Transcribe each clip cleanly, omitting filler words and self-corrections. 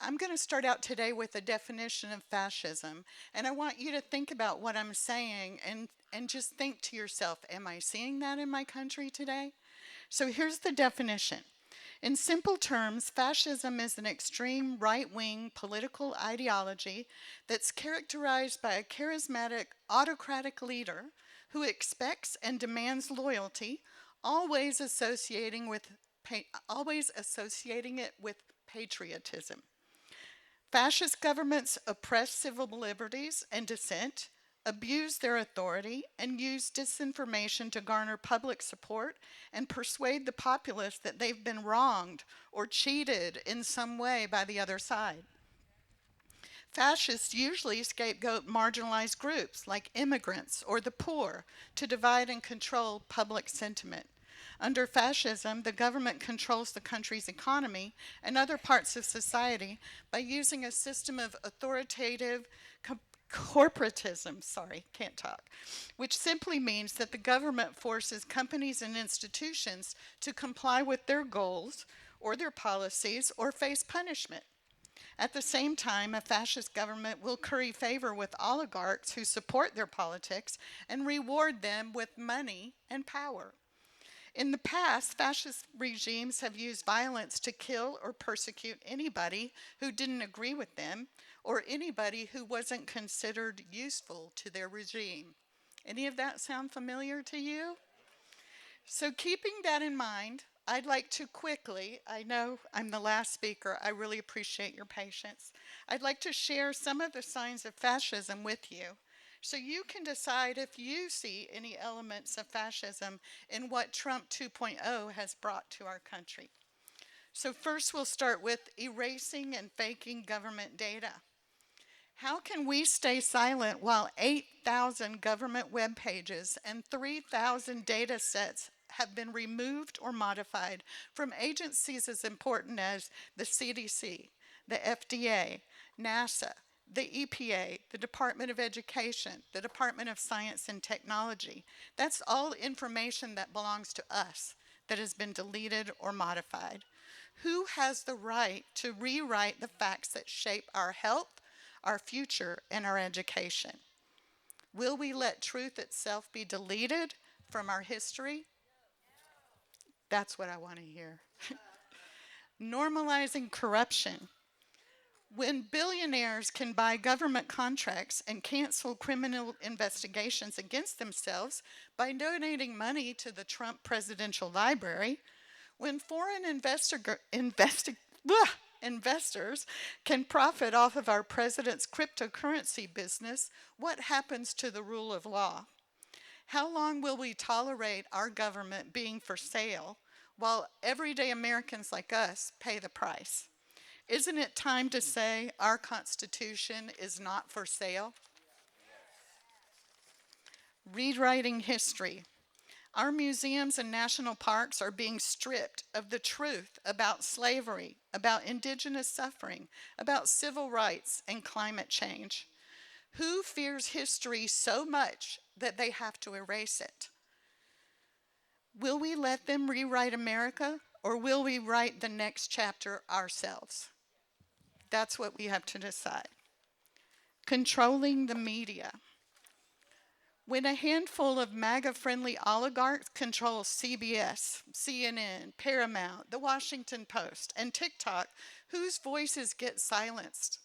I'm going to start out today with a definition of fascism, and I want you to think about what I'm saying and just think to yourself, am I seeing that in my country today? So here's the definition. In simple terms, fascism is an extreme right-wing political ideology that's characterized by a charismatic autocratic leader who expects and demands loyalty, always associating it with patriotism. Fascist governments oppress civil liberties and dissent, abuse their authority, and use disinformation to garner public support and persuade the populace that they've been wronged or cheated in some way by the other side. Fascists usually scapegoat marginalized groups like immigrants or the poor to divide and control public sentiment. Under fascism, the government controls the country's economy and other parts of society by using a system of authoritative corporatism, can't talk, which simply means that the government forces companies and institutions to comply with their goals or their policies or face punishment. At the same time, a fascist government will curry favor with oligarchs who support their politics and reward them with money and power. In the past, fascist regimes have used violence to kill or persecute anybody who didn't agree with them or anybody who wasn't considered useful to their regime. Any of that sound familiar to you? So keeping that in mind, I'd like to quickly, I know I'm the last speaker, I really appreciate your patience. I'd like to share some of the signs of fascism with you so you can decide if you see any elements of fascism in what Trump 2.0 has brought to our country. So first we'll start with erasing and faking government data. How can we stay silent while 8,000 government web pages and 3,000 data sets have been removed or modified from agencies as important as the CDC, the FDA, NASA, the EPA, the Department of Education, the Department of Science and Technology? That's all information that belongs to us that has been deleted or modified. Who has the right to rewrite the facts that shape our health, our future, and our education? Will we let truth itself be deleted from our history? That's what I want to hear. Normalizing corruption. When billionaires can buy government contracts and cancel criminal investigations against themselves by donating money to the Trump Presidential Library, when foreign investors can profit off of our president's cryptocurrency business, what happens to the rule of law? How long will we tolerate our government being for sale while everyday Americans like us pay the price? Isn't it time to say our Constitution is not for sale? Rewriting history. Our museums and national parks are being stripped of the truth about slavery, about indigenous suffering, about civil rights and climate change. Who fears history so much that they have to erase it? Will we let them rewrite America, or will we write the next chapter ourselves? That's what we have to decide. Controlling the media. When a handful of MAGA-friendly oligarchs control CBS, CNN, Paramount, The Washington Post, and TikTok, whose voices get silenced?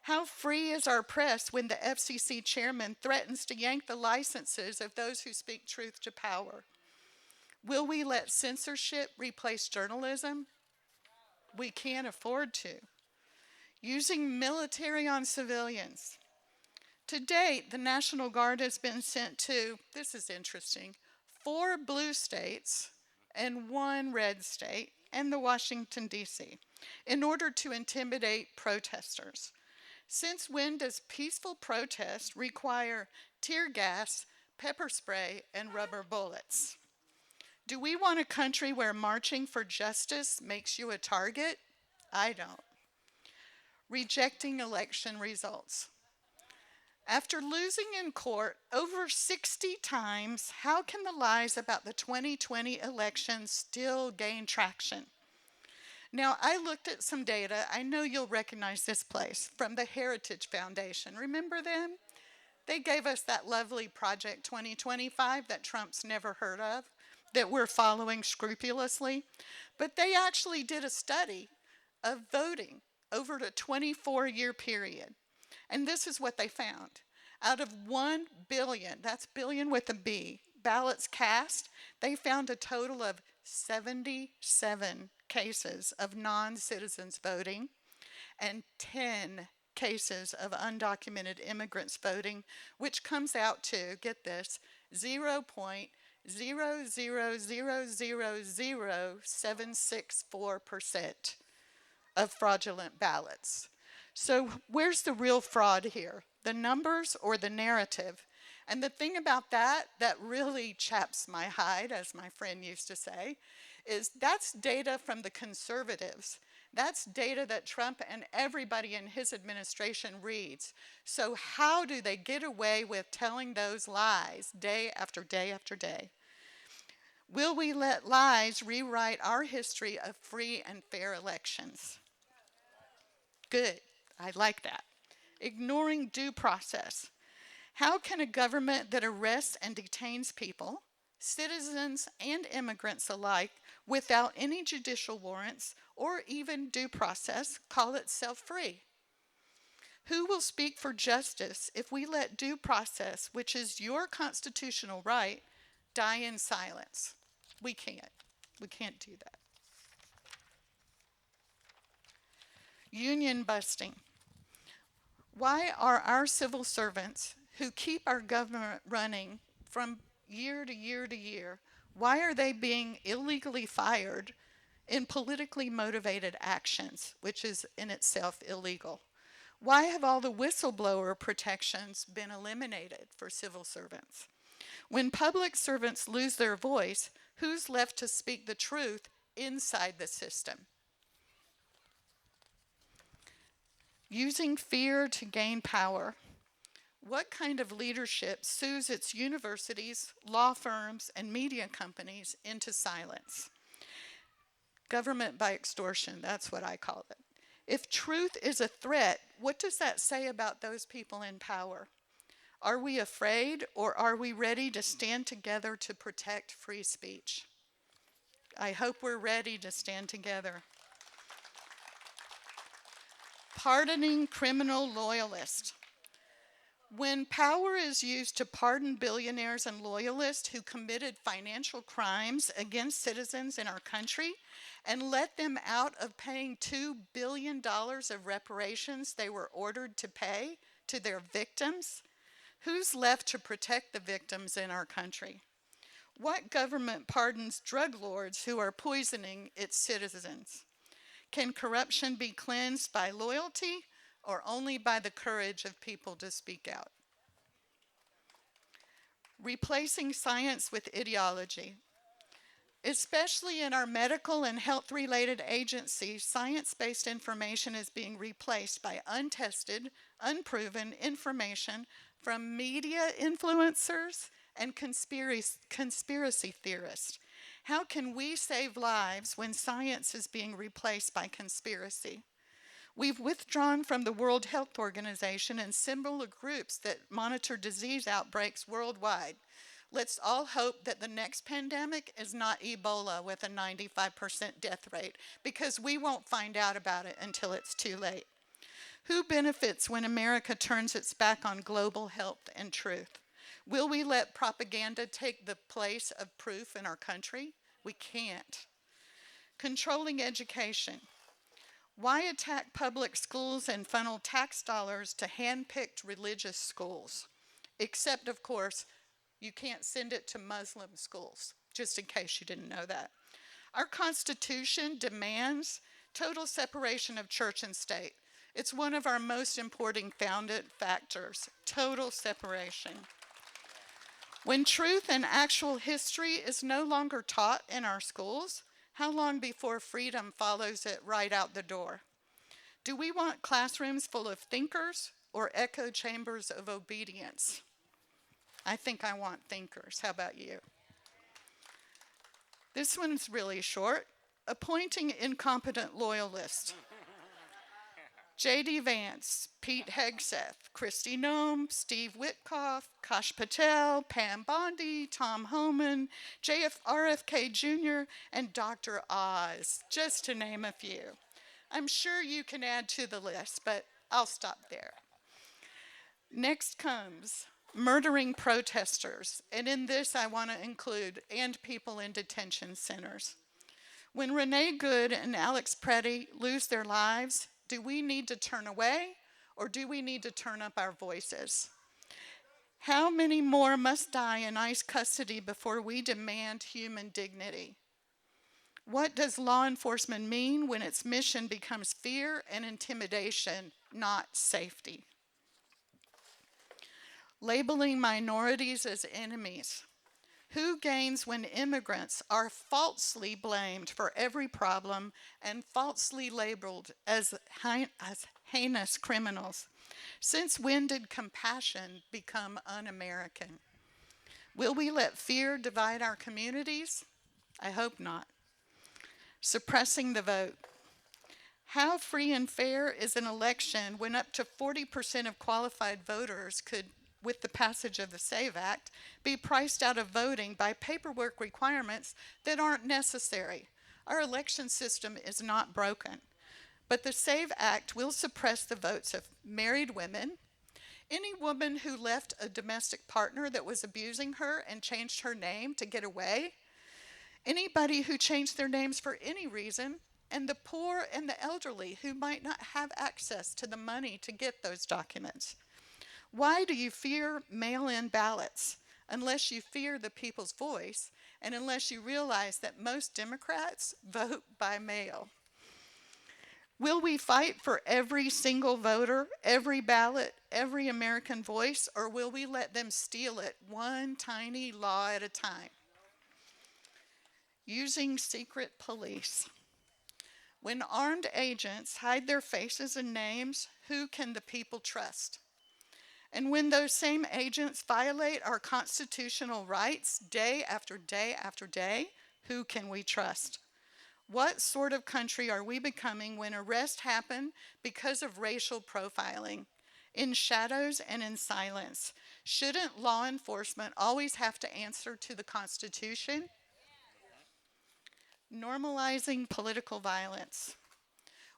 How free is our press when the FCC chairman threatens to yank the licenses of those who speak truth to power? Will we let censorship replace journalism? We can't afford to. Using military on civilians. To date, the National Guard has been sent to, this is interesting, 4 blue states and 1 red state and the Washington, D.C., in order to intimidate protesters. Since when does peaceful protest require tear gas, pepper spray, and rubber bullets? Do we want a country where marching for justice makes you a target? I don't. Rejecting election results. After losing in court over 60 times, how can the lies about the 2020 election still gain traction? Now, I looked at some data. I know you'll recognize this place from the Heritage Foundation. Remember them? They gave us that lovely Project 2025 that Trump's never heard of, that we're following scrupulously. But they actually did a study of voting over a 24-year period. And this is what they found. Out of 1 billion, that's billion with a B, ballots cast, they found a total of 77 cases of non-citizens voting and 10 cases of undocumented immigrants voting, which comes out to, get this, 0.0000764% of fraudulent ballots. So where's the real fraud here? The numbers or the narrative? And the thing about that really chaps my hide, as my friend used to say, is that's data from the conservatives. That's data that Trump and everybody in his administration reads. So how do they get away with telling those lies day after day after day? Will we let lies rewrite our history of free and fair elections? Good. I like that. Ignoring due process. How can a government that arrests and detains people, citizens and immigrants alike, without any judicial warrants or even due process, call itself free? Who will speak for justice if we let due process, which is your constitutional right, die in silence? We can't. We can't do that. Union busting. Why are our civil servants who keep our government running from year to year to year, why are they being illegally fired in politically motivated actions, which is in itself illegal? Why have all the whistleblower protections been eliminated for civil servants? When public servants lose their voice, who's left to speak the truth inside the system? Using fear to gain power. What kind of leadership sues its universities, law firms, and media companies into silence? Government by extortion, that's what I call it. If truth is a threat, what does that say about those people in power? Are we afraid, or are we ready to stand together to protect free speech? I hope we're ready to stand together. Pardoning criminal loyalists. When power is used to pardon billionaires and loyalists who committed financial crimes against citizens in our country and let them out of paying $2 billion of reparations they were ordered to pay to their victims, who's left to protect the victims in our country? What government pardons drug lords who are poisoning its citizens? Can corruption be cleansed by loyalty or only by the courage of people to speak out? Replacing science with ideology. Especially in our medical and health-related agencies, science-based information is being replaced by untested, unproven information from media influencers and conspiracy theorists. How can we save lives when science is being replaced by conspiracy? We've withdrawn from the World Health Organization and similar groups that monitor disease outbreaks worldwide. Let's all hope that the next pandemic is not Ebola with a 95% death rate, because we won't find out about it until it's too late. Who benefits when America turns its back on global health and truth? Will we let propaganda take the place of proof in our country? We can't. Controlling education. Why attack public schools and funnel tax dollars to hand-picked religious schools? Except, of course, you can't send it to Muslim schools, just in case you didn't know that. Our Constitution demands total separation of church and state. It's one of our most important founded factors, total separation. When truth and actual history is no longer taught in our schools, how long before freedom follows it right out the door? Do we want classrooms full of thinkers or echo chambers of obedience? I think I want thinkers. How about you? This one's really short. Appointing incompetent loyalists. J.D. Vance, Pete Hegseth, Kristi Noem, Steve Witkoff, Kash Patel, Pam Bondi, Tom Homan, RFK Jr., and Dr. Oz, just to name a few. I'm sure you can add to the list, but I'll stop there. Next comes murdering protesters, and in this I want to include and people in detention centers. When Renee Good and Alex Preddy lose their lives, do we need to turn away or do we need to turn up our voices? How many more must die in ICE custody before we demand human dignity? What does law enforcement mean when its mission becomes fear and intimidation, not safety? Labeling minorities as enemies. Who gains when immigrants are falsely blamed for every problem and falsely labeled as heinous criminals? Since when did compassion become un-American? Will we let fear divide our communities? I hope not. Suppressing the vote. How free and fair is an election when up to 40% of qualified voters could, with the passage of the SAVE Act, be priced out of voting by paperwork requirements that aren't necessary? Our election system is not broken, but the SAVE Act will suppress the votes of married women, any woman who left a domestic partner that was abusing her and changed her name to get away, anybody who changed their names for any reason, and the poor and the elderly who might not have access to the money to get those documents. Why do you fear mail-in ballots unless you fear the people's voice and unless you realize that most Democrats vote by mail? Will we fight for every single voter, every ballot, every American voice, or will we let them steal it one tiny law at a time? Using secret police. When armed agents hide their faces and names, who can the people trust? And when those same agents violate our constitutional rights day after day after day, who can we trust? What sort of country are we becoming when arrests happen because of racial profiling? In shadows and in silence. Shouldn't law enforcement always have to answer to the Constitution? Normalizing political violence.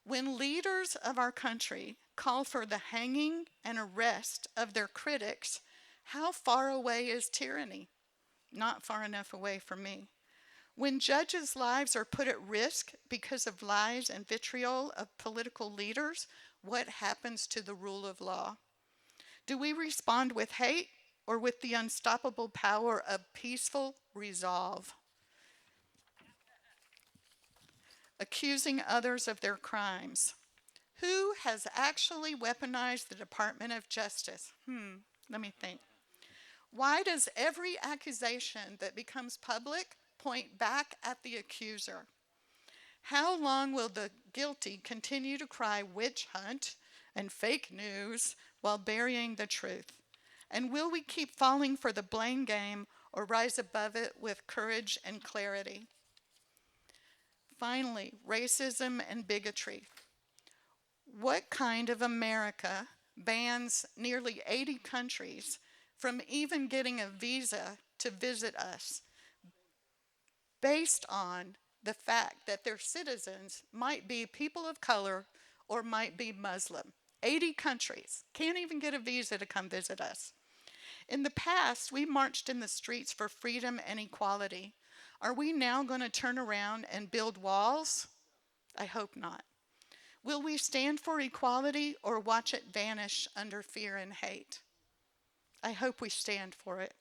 When leaders of our country call for the hanging and arrest of their critics, how far away is tyranny? Not far enough away for me. When judges' lives are put at risk because of lies and vitriol of political leaders, what happens to the rule of law? Do we respond with hate or with the unstoppable power of peaceful resolve? Accusing others of their crimes. Who has actually weaponized the Department of Justice? Let me think. Why does every accusation that becomes public point back at the accuser? How long will the guilty continue to cry witch hunt and fake news while burying the truth? And will we keep falling for the blame game or rise above it with courage and clarity? Finally, racism and bigotry. What kind of America bans nearly 80 countries from even getting a visa to visit us based on the fact that their citizens might be people of color or might be Muslim? 80 countries can't even get a visa to come visit us. In the past, we marched in the streets for freedom and equality. Are we now going to turn around and build walls? I hope not. Will we stand for equality or watch it vanish under fear and hate? I hope we stand for it.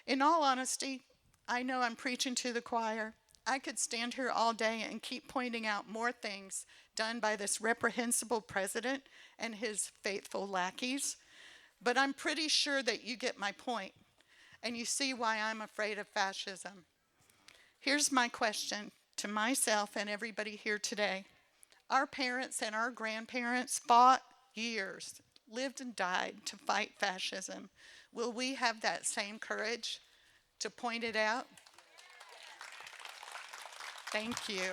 In all honesty, I know I'm preaching to the choir. I could stand here all day and keep pointing out more things done by this reprehensible president and his faithful lackeys, but I'm pretty sure that you get my point, and you see why I'm afraid of fascism. Here's my question to myself and everybody here today. Our parents and our grandparents fought years, lived and died to fight fascism. Will we have that same courage to point it out? Thank you.